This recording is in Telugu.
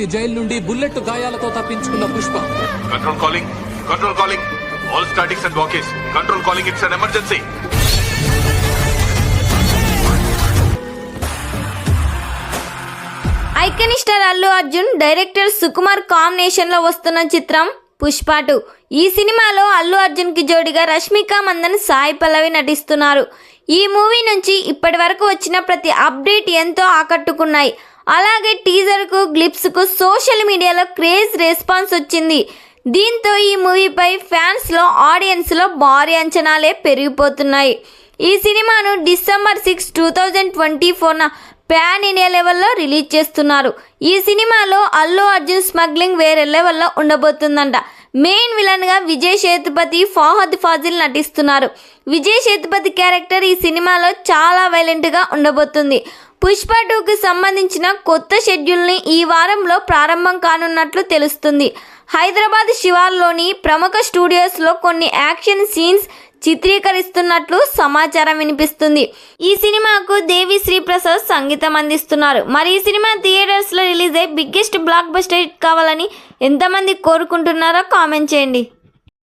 లాంటి జైలు నుండి బుల్లెట్ గాయాలతో తప్పించుకున్న Pushpa. Control calling all statics and walkies. Control calling, it's an emergency. Icon star Allu Arjun director Sukumar combination లో వస్తున్న చిత్రం పుష్ప 2. ఈ సినిమాలో అల్లు అర్జున్ కి జోడిగా రష్మిక మందన్, సాయి పల్లవి నటిస్తున్నారు. ఈ మూవీ నుంచి ఇప్పటి వరకు వచ్చిన ప్రతి అప్డేట్ ఎంతో ఆకట్టుకున్నాయి. అలాగే టీజర్ కు, గ్లిప్స్ కు సోషల్ మీడియాలో క్రేజ్ రెస్పాన్స్ వచ్చింది. దీంతో ఈ మూవీపై ఫ్యాన్స్ లో, ఆడియన్స్ లో భారీ అంచనాలే పెరిగిపోతున్నాయి. ఈ సినిమాను డిసెంబర్ 6, 2024 ప్యాన్ ఇండియా లెవెల్లో రిలీజ్ చేస్తున్నారు. ఈ సినిమాలో అల్లు అర్జున్ స్మగ్లింగ్ వేరే లెవెల్లో ఉండబోతుందంట. మెయిన్ విలన్ గా విజయ్ సేతుపతి, ఫహద్ ఫాజిల్ నటిస్తున్నారు. విజయ్ సేతుపతి క్యారెక్టర్ ఈ సినిమాలో చాలా వైలెంట్ గా ఉండబోతుంది. పుష్ప 2కి సంబంధించిన కొత్త షెడ్యూల్ని ఈ వారంలో ప్రారంభం కానున్నట్లు తెలుస్తుంది. హైదరాబాద్ శివార్లోని ప్రముఖ స్టూడియోస్లో కొన్ని యాక్షన్ సీన్స్ చిత్రీకరిస్తున్నట్లు సమాచారం వినిపిస్తుంది. ఈ సినిమాకు దేవి శ్రీ ప్రసాద్ సంగీతం అందిస్తున్నారు. మరి ఈ సినిమా థియేటర్స్లో రిలీజ్ అయ్యి బిగ్గెస్ట్ బ్లాక్ బస్టర్ హిట్ కావాలని ఎంతమంది కోరుకుంటున్నారో కామెంట్ చేయండి.